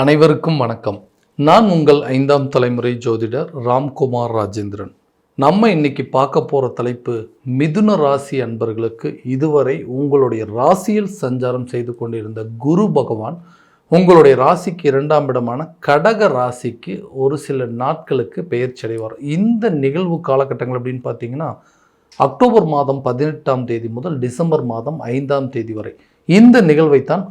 அனைவருக்கும் வணக்கம். நான் உங்கள் 5ஆம் தலைமுறை ஜோதிடர் ராம்குமார் ராஜேந்திரன். நம்ம இன்னைக்கு பார்க்க போகிற தலைப்பு, மிதுன ராசி அன்பர்களுக்கு இதுவரை உங்களுடைய ராசியில் சஞ்சாரம் செய்து கொண்டிருந்த குரு பகவான் உங்களுடைய ராசிக்கு 2ஆம் இடமான கடக ராசிக்கு ஒரு சில நாட்களுக்கு பெயர்ச்சி அடைவார். இந்த நிகழ்வு காலகட்டங்கள் அப்படின்னு பார்த்தீங்கன்னா, அக்டோபர் மாதம் 18ஆம் தேதி முதல் டிசம்பர் மாதம் 5ஆம் தேதி வரை இந்த நிகழ்வைத்தான்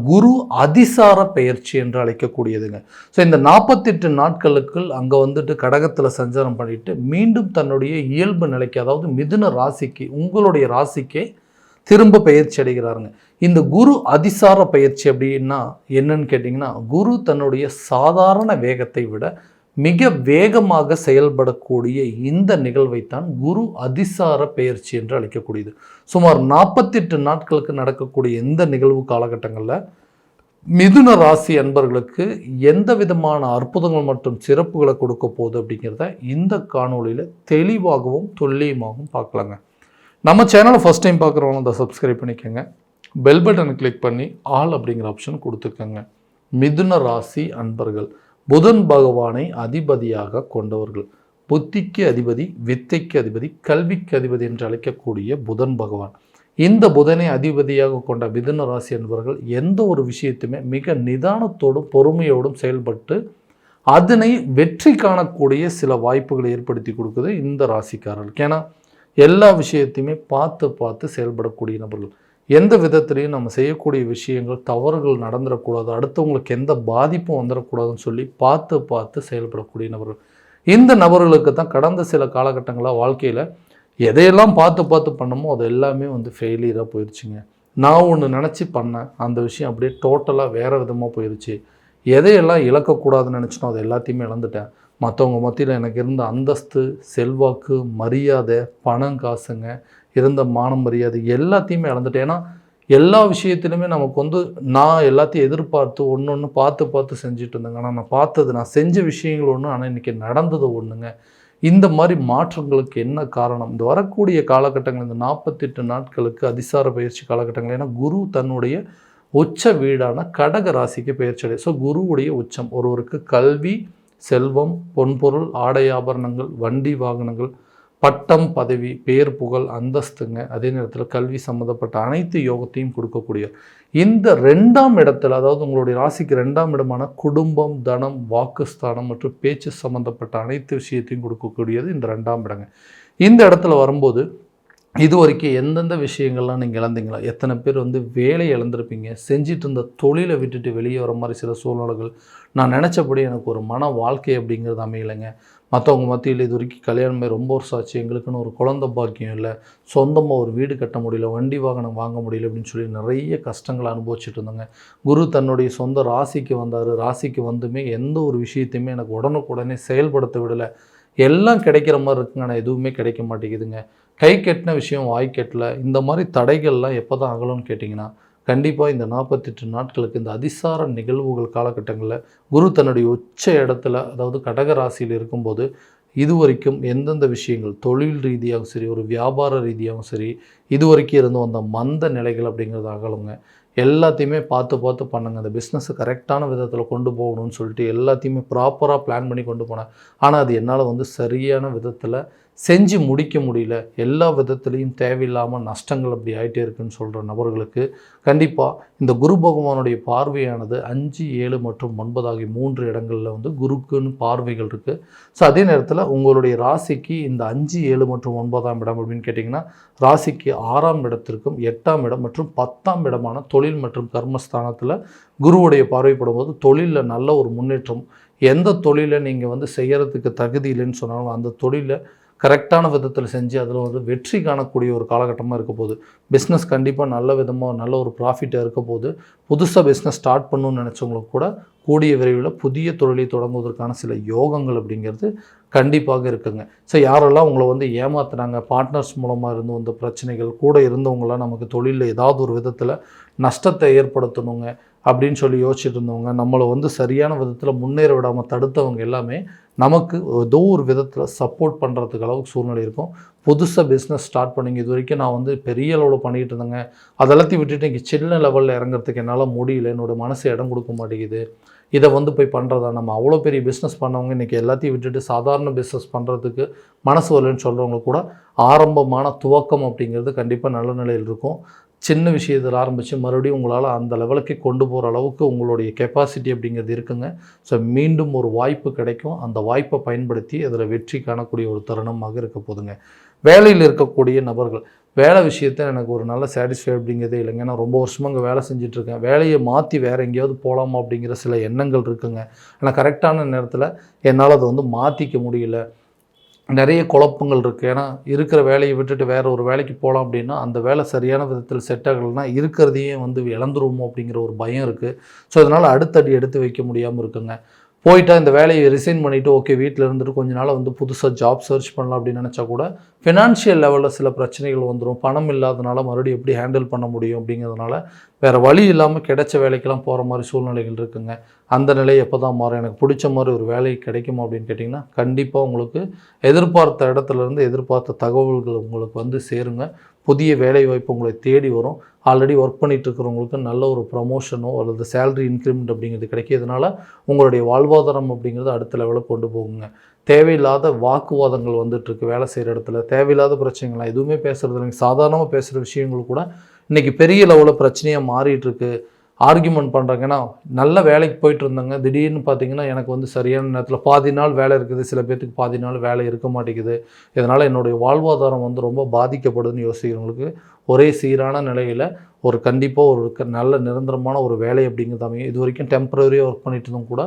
குரு அதிசார பெயர்ச்சி என்று அழைக்கக்கூடியதுங்க. ஸோ இந்த 48 நாட்களுக்குள் அங்கே வந்துட்டு கடகத்தில் சஞ்சாரம் பண்ணிட்டு மீண்டும் தன்னுடைய இயல்பு நிலைக்கு, அதாவது மிதுன ராசிக்கு, உங்களுடைய ராசிக்கே திரும்ப பெயர்ச்சி அடைகிறாருங்க. இந்த குரு அதிசார பெயர்ச்சி அப்படின்னா என்னன்னு கேட்டிங்கன்னா, குரு தன்னுடைய சாதாரண வேகத்தை விட மிக வேகமாக செயல்படக்கூடிய இந்த நிகழ்வைத்தான் குரு அதிசார பெயர்ச்சி என்று அழைக்கக்கூடியது. சுமார் 48 நாட்களுக்கு நடக்கக்கூடிய இந்த நிகழ்வு காலகட்டங்களில் மிதுன ராசி அன்பர்களுக்கு எந்த விதமான அற்புதங்கள் மற்றும் சிறப்புகளை கொடுக்க போகுது அப்படிங்கிறத இந்த காணொலியில் தெளிவாகவும் துல்லியமாகவும் பார்க்கலாங்க. நம்ம சேனலை ஃபஸ்ட் டைம் பார்க்குறவங்க அதை சப்ஸ்கிரைப் பண்ணிக்கோங்க. பெல் பட்டனை கிளிக் பண்ணி ஆல் அப்படிங்கிற ஆப்ஷன் கொடுத்துக்கோங்க. மிதுன ராசி அன்பர்கள் புதன் பகவானை அதிபதியாக கொண்டவர்கள். புத்திக்கு அதிபதி, வித்தைக்கு அதிபதி, கல்விக்கு அதிபதி என்று அழைக்கக்கூடிய புதன் பகவான். இந்த புதனை அதிபதியாக கொண்ட மிதுன ராசி என்பவர்கள் எந்த ஒரு விஷயத்தையுமே மிக நிதானத்தோடும் பொறுமையோடும் செயல்பட்டு அதனை வெற்றி காணக்கூடிய சில வாய்ப்புகளை ஏற்படுத்தி கொடுக்குது இந்த ராசிக்காரர்களுக்கு. ஏன்னா எல்லா விஷயத்தையுமே பார்த்து செயல்படக்கூடிய நபர்கள். எந்த விதத்துலையும் நம்ம செய்யக்கூடிய விஷயங்கள் தவறுகள் நடந்துடக்கூடாது, அடுத்தவங்களுக்கு எந்த பாதிப்பும் வந்துடக்கூடாதுன்னு சொல்லி பார்த்து செயல்படக்கூடிய நபர்கள். இந்த நபர்களுக்கு தான் கடந்த சில காலகட்டங்களாக வாழ்க்கையில் எதையெல்லாம் பார்த்து பண்ணமோ அது எல்லாமே ஃபெயிலியராக போயிடுச்சுங்க. நான் ஒன்று நினச்சி பண்ணேன், அந்த விஷயம் அப்படியே டோட்டலாக வேறு விதமாக போயிடுச்சு. எதையெல்லாம் இழக்கக்கூடாதுன்னு நினச்சினோ அது எல்லாத்தையுமே இழந்துட்டேன். மற்றவங்க மத்தியில் எனக்கு இருந்த அந்தஸ்து, செல்வாக்கு, மரியாதை, பணம், காசுங்க, இருந்த மானம், மரியாதை எல்லாத்தையுமே இழந்துட்டேன். ஏன்னா எல்லா விஷயத்துலையுமே நமக்கு நான் எல்லாத்தையும் எதிர்பார்த்து ஒன்று பார்த்து செஞ்சுட்டு இருந்தேங்க. ஆனால் நான் செஞ்ச விஷயங்கள் ஒன்று, ஆனால் இன்றைக்கி நடந்தது ஒன்றுங்க. இந்த மாதிரி மாற்றங்களுக்கு என்ன காரணம்? இந்த வரக்கூடிய காலகட்டங்கள், இந்த 48 நாட்களுக்கு அதிசார பயிற்சி காலகட்டங்கள். ஏன்னா குரு தன்னுடைய உச்ச வீடான கடக ராசிக்கு பயிற்சி அடை. ஸோ குருவுடைய உச்சம் ஒருவருக்கு கல்வி, செல்வம், பொன்பொருள், ஆடை ஆபரணங்கள், வண்டி வாகனங்கள், பட்டம், பதவி, பேர், புகழ், அந்தஸ்துங்க, அதே நேரத்தில் கல்வி சம்மந்தப்பட்ட அனைத்து யோகத்தையும் கொடுக்கக்கூடிய இந்த 2ஆம் இடத்துல, அதாவது உங்களுடைய ராசிக்கு 2ஆம் இடமான குடும்பம், தனம், வாக்குஸ்தானம் மற்றும் பேச்சு சம்மந்தப்பட்ட அனைத்து விஷயத்தையும் கொடுக்கக்கூடியது இந்த 2ஆம் இடங்க. இந்த இடத்துல வரும்போது இது வரைக்கும் எந்தெந்த விஷயங்கள்லாம் நீங்கள் இழந்தீங்களா? எத்தனை பேர் வேலையை இழந்திருப்பீங்க, செஞ்சிட்டு இருந்த தொழிலை விட்டுட்டு வெளியே வர மாதிரி சில சூழ்நிலைகள். நான் நினச்சபடி எனக்கு ஒரு மன வாழ்க்கை அப்படிங்கிறது அமையலைங்க. மற்றவங்க மத்தியில் இது வரைக்கும் கல்யாணமே ரொம்ப வருஷம் ஆச்சு, எங்களுக்குன்னு ஒரு குழந்தை பாக்கியம் இல்லை, சொந்தமாக ஒரு வீடு கட்ட முடியல, வண்டி வாகனம் வாங்க முடியல அப்படின்னு சொல்லி நிறைய கஷ்டங்களை அனுபவிச்சுட்டு இருந்தாங்க. குரு தன்னுடைய சொந்த ராசிக்கு வந்தார். ராசிக்கு வந்துமே எந்த ஒரு விஷயத்தையுமே எனக்கு உடனுக்குடனே செயல்படுத்த விடலை. எல்லாம் கிடைக்கிற மாதிரி இருக்குங்க, ஆனால் எதுவுமே கிடைக்க மாட்டேங்குதுங்க. கை கெட்டின விஷயம் வாய் கெட்டல. இந்த மாதிரி தடைகள்லாம் எப்போ தான் ஆகணும்னு கேட்டிங்கன்னா, கண்டிப்பாக இந்த 48 நாட்களுக்கு இந்த அதிசார நிகழ்வுகள் காலகட்டங்களில் குரு தன்னுடைய உச்ச இடத்துல, அதாவது கடக ராசியில் இருக்கும்போது இதுவரைக்கும் எந்தெந்த விஷயங்கள் தொழில் ரீதியாகவும் சரி, ஒரு வியாபார ரீதியாகவும் சரி, இதுவரைக்கும் இருந்து வந்த மந்த நிலைகள் அப்படிங்கிறது அகலுங்க. எல்லாத்தையுமே பார்த்து பண்ணுங்க. அந்த பிஸ்னஸை கரெக்டான விதத்தில் கொண்டு போகணும்னு சொல்லிட்டு எல்லாத்தையுமே ப்ராப்பராக பிளான் பண்ணி கொண்டு போனேன். ஆனால் அது என்னால் சரியான விதத்தில் செஞ்சு முடிக்க முடியல. எல்லா விதத்துலேயும் தேவையில்லாமல் நஷ்டங்கள் அப்படி ஆகிட்டே இருக்குன்னு சொல்கிற நபர்களுக்கு கண்டிப்பாக இந்த குரு பகவானுடைய பார்வையானது 5, 7 மற்றும் 9 ஆகிய 3 இடங்களில் குருக்குன்னு பார்வைகள் இருக்குது. ஸோ அதே நேரத்தில் உங்களுடைய ராசிக்கு இந்த 5, 7 மற்றும் 9ஆம் இடம் அப்படின்னு கேட்டிங்கன்னா, ராசிக்கு 6ஆம் இடத்திற்கும் 8ஆம் இடம் மற்றும் 10ஆம் இடமான தொழில் மற்றும் கர்மஸ்தானத்தில் குருவுடைய பார்வைப்படும் போது தொழிலில் நல்ல ஒரு முன்னேற்றம். எந்த தொழிலை நீங்கள் செய்கிறதுக்கு தகுதி இல்லைன்னு சொன்னாலும் அந்த தொழிலை கரெக்டான விதத்தில் செஞ்சு அதில் வெற்றி காணக்கூடிய ஒரு காலகட்டமாக இருக்க போகுது. பிஸ்னஸ் கண்டிப்பாக நல்ல விதமாக நல்ல ஒரு ப்ராஃபிட்டாக இருக்க போகுது. புதுசாக பிஸ்னஸ் ஸ்டார்ட் பண்ணணும்னு நினச்சவங்களுக்கு கூட கூடிய விரைவில் புதிய தொழிலை தொடங்குவதற்கான சில யோகங்கள் அப்படிங்கிறது கண்டிப்பாக இருக்குங்க. ஸோ யாரெல்லாம் உங்களை ஏமாத்துனாங்க, பார்ட்னர்ஸ் மூலமாக இருந்து வந்த பிரச்சனைகள், கூட இருந்தவங்களாம் நமக்கு தொழிலில் ஏதாவது ஒரு விதத்தில் நஷ்டத்தை ஏற்படுத்தணுங்க, அப்படின்னு சொல்லி யோசிச்சுட்டு இருந்தவங்க, நம்மளை வந்து சரியான விதத்தில் முன்னேற விடாமல் தடுத்தவங்க எல்லாமே நமக்கு ஏதோ ஒரு விதத்தில் சப்போர்ட் பண்ணுறதுக்கு அளவுக்கு சூழ்நிலை இருக்கும். புதுசாக பிஸ்னஸ் ஸ்டார்ட் பண்ணிங்க, இது வரைக்கும் நான் வந்து பெரிய அளவில் பண்ணிகிட்டு இருந்தேங்க, அதெல்லாத்தையும் விட்டுட்டு இன்றைக்கி சின்ன லெவலில் இறங்குறதுக்கு என்னால் முடியல, என்னோடய மனசு இடம் கொடுக்க மாட்டேங்குது, இதை வந்து போய் பண்ணுறதா, நம்ம அவ்வளோ பெரிய பிஸ்னஸ் பண்ணவங்க இன்றைக்கி எல்லாத்தையும் விட்டுட்டு சாதாரண பிஸ்னஸ் பண்ணுறதுக்கு மனசு வரலன்னு சொல்கிறவங்க கூட ஆரம்பமான துவக்கம் அப்படிங்கிறது கண்டிப்பாக நல்ல நிலையில் இருக்கும். சின்ன விஷயத்தில் ஆரம்பித்து மறுபடியும் உங்களால் அந்த லெவலுக்கு கொண்டு போகிற அளவுக்கு உங்களுடைய கெப்பாசிட்டி அப்படிங்கிறது இருக்குங்க. ஸோ மீண்டும் ஒரு வாய்ப்பு கிடைக்கும், அந்த வாய்ப்பை பயன்படுத்தி அதில் வெற்றி காணக்கூடிய ஒரு தருணமாக இருக்க போதுங்க. வேலையில் இருக்கக்கூடிய நபர்கள், வேலை விஷயத்தில் எனக்கு ஒரு நல்ல சாட்டிஸ்ஃபை அப்படிங்கிறதே இல்லைங்க. நான் ரொம்ப வருஷமாக அங்கே வேலை செஞ்சிட்ருக்கேன், வேலையை மாற்றி வேறு எங்கேயாவது போகலாமா அப்படிங்கிற சில எண்ணங்கள் இருக்குங்க. ஆனால் கரெக்டான நேரத்தில் என்னால் அதை வந்து மாற்றிக்க முடியல, நிறைய குழப்பங்கள் இருக்குது. ஏன்னா இருக்கிற வேலையை விட்டுட்டு வேறு ஒரு வேலைக்கு போகலாம் அப்படின்னா அந்த வேலை சரியான விதத்தில் செட் ஆகலைன்னா இருக்கிறதையே வந்து இழந்துருவோமோ அப்படிங்கிற ஒரு பயம் இருக்குது. ஸோ அதனால் அடுத்தடி எடுத்து வைக்க முடியாமல் இருக்குங்க. போயிட்டால் இந்த வேலையை ரிசைன் பண்ணிவிட்டு ஓகே வீட்டில் இருந்துட்டு கொஞ்ச நாள் வந்து புதுசாக ஜாப் சர்ச் பண்ணலாம் அப்படின்னு நினச்சா கூட ஃபினான்ஷியல் லெவலில் சில பிரச்சனைகள் வந்துடும். பணம் இல்லாதனால மறுபடியும் எப்படி ஹேண்டில் பண்ண முடியும் அப்படிங்கிறதுனால வேறு வழி இல்லாமல் கிடைச்ச வேலைக்கெல்லாம் போகிற மாதிரி சூழ்நிலைகள் இருக்குங்க. அந்த நிலை எப்போ தான் மாறும், எனக்கு பிடிச்ச மாதிரி ஒரு வேலை கிடைக்குமா அப்படின்னு கேட்டிங்கன்னா கண்டிப்பாக உங்களுக்கு எதிர்பார்த்த இடத்துலேருந்து எதிர்பார்த்த தகவல்கள் உங்களுக்கு வந்து சேருங்க. புதிய வேலை வாய்ப்பு உங்களை தேடி வரும். ஆல்ரெடி ஒர்க் பண்ணிகிட்டு இருக்கிறவங்களுக்கு நல்ல ஒரு ப்ரமோஷனோ அல்லது சேலரி இன்க்ரிமெண்ட் அப்படிங்கிறது கிடைக்கிறதுனால உங்களுடைய வாழ்வாதாரம் அப்படிங்கிறது அடுத்த லெவலுக்கு கொண்டு போகுங்க. தேவையில்லாத வாக்குவாதங்கள் வந்துட்டுருக்கு வேலை செய்கிற இடத்துல, தேவையில்லாத பிரச்சனைகள்லாம் எதுவுமே பேசுகிறது இல்லைங்க. சாதாரணமாக பேசுகிற விஷயங்கள் கூட இன்றைக்கி பெரிய லெவலில் பிரச்சனையாக மாறிட்டுருக்கு. ஆர்கியூமெண்ட் பண்ணுறாங்க. ஏன்னா நல்ல வேலைக்கு போயிட்டு இருந்தாங்க, திடீர்னு பார்த்தீங்கன்னா எனக்கு வந்து சரியான நேரத்தில் பாதி நாள் வேலை இருக்குது, சில பேர்த்துக்கு பாதி நாள் வேலை இருக்க மாட்டேங்குது, இதனால் என்னுடைய வாழ்வாதாரம் வந்து ரொம்ப பாதிக்கப்படுதுன்னு யோசிக்கிறவங்களுக்கு ஒரே சீரான நிலையில் ஒரு கண்டிப்பாக ஒரு நல்ல நிரந்தரமான ஒரு வேலை அப்படிங்கிறது அமையும். இது வரைக்கும் டெம்பரரியாக ஒர்க் பண்ணிட்டு இருந்தும் கூட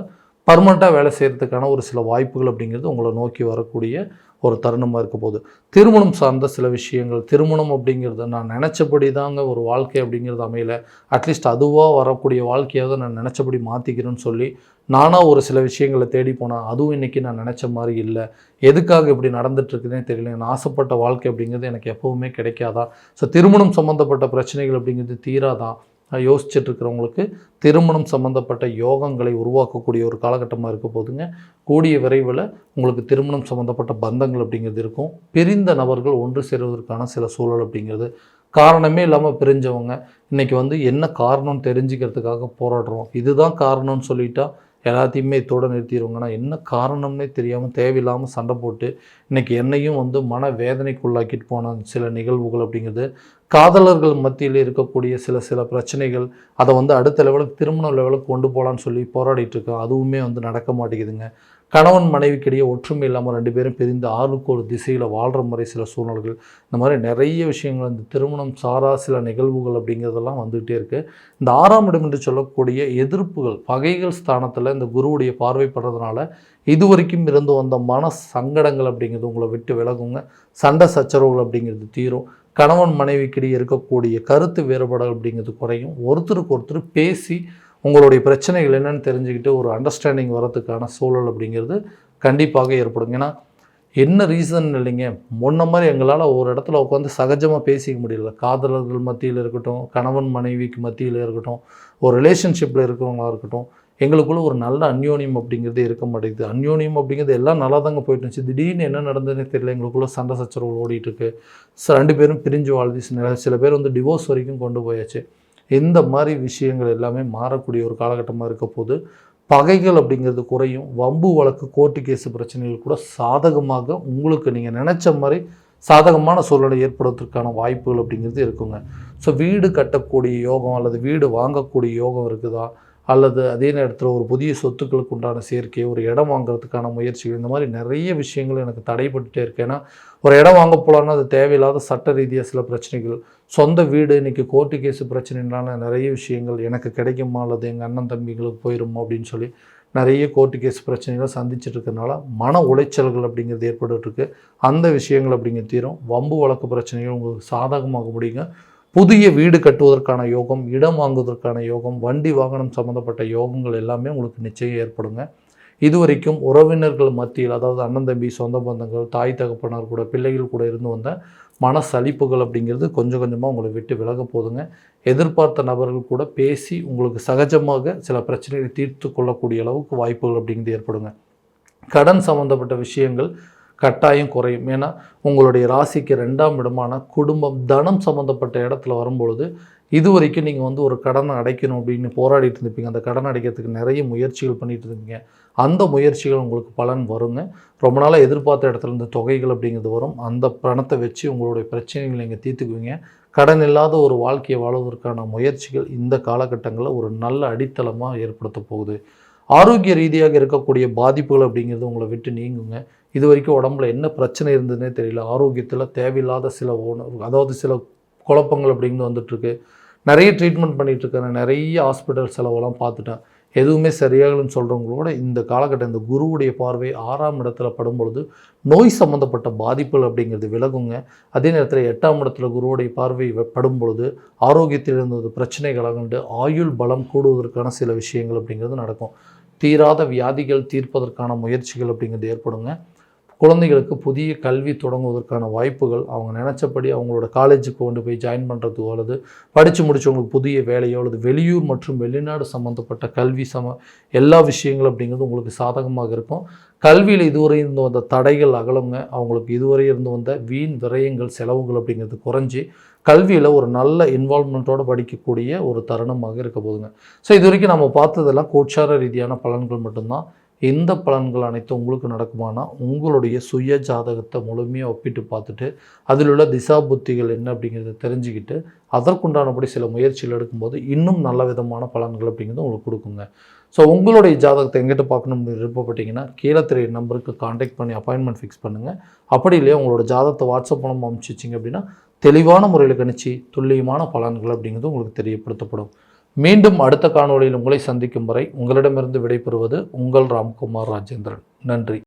பர்மனெண்ட்டாக வேலை செய்கிறதுக்கான ஒரு சில வாய்ப்புகள் அப்படிங்கிறது உங்களை நோக்கி வரக்கூடிய ஒரு தருணமாக இருக்க போகுது. திருமணம் சார்ந்த சில விஷயங்கள், திருமணம் அப்படிங்கிறது நான் நினச்சபடி தாங்க ஒரு வாழ்க்கை அப்படிங்கிறது அமையல, அட்லீஸ்ட் அதுவாக வரக்கூடிய வாழ்க்கையாக நான் நினச்சபடி மாற்றிக்கிறேன்னு சொல்லி நானாக ஒரு சில விஷயங்களை தேடி போனேன். அதுவும் இன்றைக்கி நான் நினச்ச மாதிரி இல்லை, எதுக்காக இப்படி நடந்துகிட்ருக்குதுன்னே தெரியல, நான் ஆசைப்பட்ட வாழ்க்கை அப்படிங்கிறது எனக்கு எப்போவுமே கிடைக்காதான், ஸோ திருமணம் சம்மந்தப்பட்ட பிரச்சனைகள் அப்படிங்கிறது தீராதான் யோசிச்சுட்டு இருக்கிறவங்களுக்கு திருமணம் சம்மந்தப்பட்ட யோகங்களை உருவாக்கக்கூடிய ஒரு காலகட்டமாக இருக்க போதுங்க. கூடிய விரைவில் உங்களுக்கு திருமணம் சம்மந்தப்பட்ட பந்தங்கள் அப்படிங்கிறது இருக்கும். பிரிந்த நபர்கள் ஒன்று சேருவதற்கான சில சூழல் அப்படிங்கிறது, காரணமே இல்லாமல் பிரிஞ்சவங்க இன்றைக்கி வந்து என்ன காரணம்னு தெரிஞ்சுக்கிறதுக்காக போராடுறோம், இதுதான் காரணம்னு சொல்லிட்டா எல்லாத்தையுமே இதோட நிறுத்திடுவாங்கன்னா என்ன காரணம்னே தெரியாமல் தேவையில்லாமல் சண்டை போட்டு இன்றைக்கி என்னையும் வந்து மன வேதனைக்குள்ளாக்கிட்டு போன சில நிகழ்வுகள் அப்படிங்கிறது, காதலர்கள் மத்தியில் இருக்கக்கூடிய சில பிரச்சனைகள், அதை வந்து அடுத்த லெவலுக்கு திருமண லெவலுக்கு கொண்டு போகலான்னு சொல்லி போராடிட்டு இருக்கோம், அதுவுமே வந்து நடக்க மாட்டேங்குதுங்க. கணவன் மனைவிக்கிடையே ஒற்றுமை இல்லாமல் 2 பேரும் பிரிந்து ஆளுக்கு ஒரு திசையில் வாழ்கிற மாதிரி சில சூழ்நிலைகள், இந்த மாதிரி நிறைய விஷயங்கள் இந்த திருமணம் சாரா சில நிகழ்வுகள் அப்படிங்கிறதெல்லாம் வந்துகிட்டே இருக்குது. இந்த 6ஆம் இடம் என்று சொல்லக்கூடிய எதிர்ப்புகள், பகைகள் ஸ்தானத்தில் இந்த குருவுடைய பார்வைப்படுறதுனால இதுவரைக்கும் இருந்து வந்த மன சங்கடங்கள் அப்படிங்கிறது உங்களை விட்டு விலகுங்க. சண்டை சச்சரவுகள் அப்படிங்கிறது தீரும். கணவன் மனைவிக்கிடையே இருக்கக்கூடிய கருத்து வேறுபாடுகள் அப்படிங்கிறது குறையும். ஒருத்தருக்கு ஒருத்தர் பேசி உங்களுடைய பிரச்சனைகள் என்னென்னு தெரிஞ்சுக்கிட்டு ஒரு அண்டர்ஸ்டாண்டிங் வரதுக்கான சூழல் அப்படிங்கிறது கண்டிப்பாக ஏற்படும். ஏன்னா என்ன ரீசன் இல்லைங்க, முன்ன மாதிரி எங்களால் ஒரு இடத்துல உட்காந்து சகஜமாக பேசிக்க முடியல. காதலர்கள் மத்தியில் இருக்கட்டும், கணவன் மனைவிக்கு மத்தியில் இருக்கட்டும், ஒரு ரிலேஷன்ஷிப்பில் இருக்கிறவங்களாக இருக்கட்டும், எங்களுக்குள்ள ஒரு நல்ல அந்யோன்யம் அப்படிங்கிறது இருக்க மாட்டேங்குது. அந்யோன்யம் அப்படிங்கிறது எல்லாம் நல்லா தாங்க போயிட்டு இருந்துச்சு, திடீர்னு என்ன நடந்ததுன்னே தெரியல, எங்களுக்குள்ள சண்டை சச்சரவுகள் ஓடிட்டுருக்கு. 2 பேரும் பிரிஞ்சு வாழ்ந்து சில பேர் வந்து டிவோர்ஸ் வரைக்கும் கொண்டு போயாச்சு. இந்த மாதிரி விஷயங்கள் எல்லாமே மாறக்கூடிய ஒரு காலகட்டமாக இருக்க போது பகைகள் அப்படிங்கிறது குறையும். வம்பு வழக்கு கோர்ட்டு கேஸு பிரச்சனைகள் கூட சாதகமாக உங்களுக்கு நீங்கள் நினச்ச மாதிரி சாதகமான சூழ்நிலை ஏற்படுவதற்கான வாய்ப்புகள் அப்படிங்கிறது இருக்குங்க. ஸோ வீடு கட்டக்கூடிய யோகம் அல்லது வீடு வாங்கக்கூடிய யோகம் இருக்குதா, அல்லது அதே நேரத்தில் ஒரு புதிய சொத்துக்களுக்கு உண்டான சேர்க்கை, ஒரு இடம் வாங்குறதுக்கான முயற்சிகள், இந்த மாதிரி நிறைய விஷயங்கள் எனக்கு தடைப்பட்டுட்டே இருக்கு. ஏன்னா ஒரு இடம் வாங்க போகலான்னா அது தேவையில்லாத சட்ட ரீதியாக சில பிரச்சனைகள், சொந்த வீடு இன்றைக்கி கோர்ட்டு கேஸு பிரச்சனைனால நிறைய விஷயங்கள் எனக்கு கிடைக்குமா அல்லது எங்கள் அண்ணன் தம்பிங்களுக்கு போயிடுமா அப்படின்னு சொல்லி நிறைய கோர்ட்டு கேஸ் பிரச்சனைகளை சந்திச்சுட்டு இருக்கிறதுனால மன உளைச்சல்கள் அப்படிங்கிறது ஏற்பட்டுருக்கு. அந்த விஷயங்கள் அப்படிங்கிறது தீரும். வம்பு வழக்கு பிரச்சனைகள் உங்களுக்கு சாதகமாக முடியுங்க. புதிய வீடு கட்டுவதற்கான யோகம், இடம் வாங்குவதற்கான யோகம், வண்டி வாகனம் சம்மந்தப்பட்ட யோகங்கள் எல்லாமே உங்களுக்கு நிச்சயம் ஏற்படுங்க. இதுவரைக்கும் உறவினர்கள் மத்தியில், அதாவது அண்ணன் தம்பி, சொந்த பந்தங்கள், தாய் தகப்பனார் கூட, பிள்ளைகள் கூட இருந்து வந்த மன சலிப்புகள் அப்படிங்கிறது கொஞ்சம் கொஞ்சமாக உங்களை விட்டு விலக போதுங்க. எதிர்பார்த்த நபர்கள் கூட பேசி உங்களுக்கு சகஜமாக சில பிரச்சனைகளை தீர்த்து கொள்ளக்கூடிய அளவுக்கு வாய்ப்புகள் அப்படிங்கிறது ஏற்படுங்க. கடன் சம்மந்தப்பட்ட விஷயங்கள் கட்டாயம் குறையும். ஏன்னா உங்களுடைய ராசிக்கு 2ஆம் இடமான குடும்பம், தனம் சம்மந்தப்பட்ட இடத்துல வரும்பொழுது இதுவரைக்கும் நீங்கள் ஒரு கடனை அடைக்கணும் அப்படின்னு போராடிட்டு இருந்திருப்பீங்க. அந்த கடன் அடைக்கிறதுக்கு நிறைய முயற்சிகள் பண்ணிட்டு இருந்தீங்க. அந்த முயற்சிகள் உங்களுக்கு பலன் வருங்க. ரொம்ப நாளாக எதிர்பார்த்த இடத்துல இந்த தொகைகள் அப்படிங்கிறது வரும். அந்த பணத்தை வச்சு உங்களுடைய பிரச்சனைகளை நீங்கள் தீர்த்துக்குவீங்க. கடன் இல்லாத ஒரு வாழ்க்கையை வாழ்வதற்கான முயற்சிகள் இந்த காலகட்டங்களில் ஒரு நல்ல அடித்தளமாக ஏற்படுத்த போகுது. ஆரோக்கிய ரீதியாக இருக்கக்கூடிய பாதிப்புகள் அப்படிங்கிறது உங்களை விட்டு நீங்குங்க. இது வரைக்கும் உடம்புல என்ன பிரச்சனை இருந்ததுன்னே தெரியல. ஆரோக்கியத்தில் தேவையில்லாத சில அதாவது சில குழப்பங்கள் அப்படிங்கிறது வந்துட்டுருக்கு. நிறைய ட்ரீட்மெண்ட் பண்ணிகிட்ருக்கேன், நிறைய ஹாஸ்பிட்டல் செலவெல்லாம் பார்த்துட்டேன், எதுவுமே சரியாகலன்னு சொல்கிறவங்களோட இந்த காலகட்டம் இந்த குருவுடைய பார்வை 6ஆம் இடத்துல படும்பொழுது நோய் சம்மந்தப்பட்ட பாதிப்புகள் அப்படிங்கிறது விலகுங்க. அதே நேரத்தில் 8ஆம் இடத்துல குருவுடைய பார்வை படும்பொழுது ஆரோக்கியத்தில் இருந்த பிரச்சனைகளை கண்டு ஆயுள் பலம் கூடுவதற்கான சில விஷயங்கள் அப்படிங்கிறது நடக்கும். தீராத வியாதிகள் தீர்ப்பதற்கான முயற்சிகள் அப்படிங்கிறது ஏற்படுங்க. குழந்தைகளுக்கு புதிய கல்வி தொடங்குவதற்கான வாய்ப்புகள், அவங்க நினச்சபடி அவங்களோட காலேஜுக்கு கொண்டு போய் ஜாயின் பண்ணுறதுக்கோ அல்லது படித்து முடித்தவங்களுக்கு புதிய வேலையோ அல்லது வெளியூர் மற்றும் வெளிநாடு சம்மந்தப்பட்ட கல்வி எல்லா விஷயங்கள் அப்படிங்கிறது உங்களுக்கு சாதகமாக இருக்கும். கல்வியில் இதுவரை இருந்து வந்த தடைகள் அகலுங்க. அவங்களுக்கு இதுவரை இருந்து வந்த வீண் விரயங்கள் செலவுகள் அப்படிங்கிறது குறைஞ்சி கல்வியில் ஒரு நல்ல இன்வால்மெண்ட்டோடு படிக்கக்கூடிய ஒரு தருணமாக இருக்க போதுங்க. ஸோ இது வரைக்கும் நம்ம பார்த்ததெல்லாம் கோச்சார ரீதியான பலன்கள் மட்டும்தான். இந்த பலன்கள் அனைத்தும் உங்களுக்கு நடக்குமானா உங்களுடைய சுய ஜாதகத்தை முழுமையாக ஒப்பிட்டு பார்த்துட்டு அதில் உள்ள திசா புத்திகள் என்ன அப்படிங்கிறத தெரிஞ்சுக்கிட்டு அதற்குண்டானபடி சில முயற்சிகள் எடுக்கும்போது இன்னும் நல்ல விதமான பலன்கள் அப்படிங்கிறது உங்களுக்கு கொடுக்குங்க. ஸோ உங்களுடைய ஜாதகத்தை எங்கிட்ட பார்க்கணும்னு விருப்பப்பட்டீங்கன்னா கீழே தெரிய நம்பருக்கு காண்டாக்ட் பண்ணி அப்பாயின்மெண்ட் ஃபிக்ஸ் பண்ணுங்கள். அப்படி இல்லையா உங்களோட ஜாதகத்தை வாட்ஸ்அப் மூலமாக அனுப்பிச்சிச்சிங்க அப்படின்னா தெளிவான முறையில் கணிச்சு துல்லியமான பலன்கள் அப்படிங்கிறது உங்களுக்கு தெரியப்படுத்தப்படும். மீண்டும் அடுத்த காணொளியில் உங்களை சந்திக்கும் வரை உங்களிடமிருந்து விடைபெறுவது உங்கள் ராம்குமார் ராஜேந்திரன். நன்றி.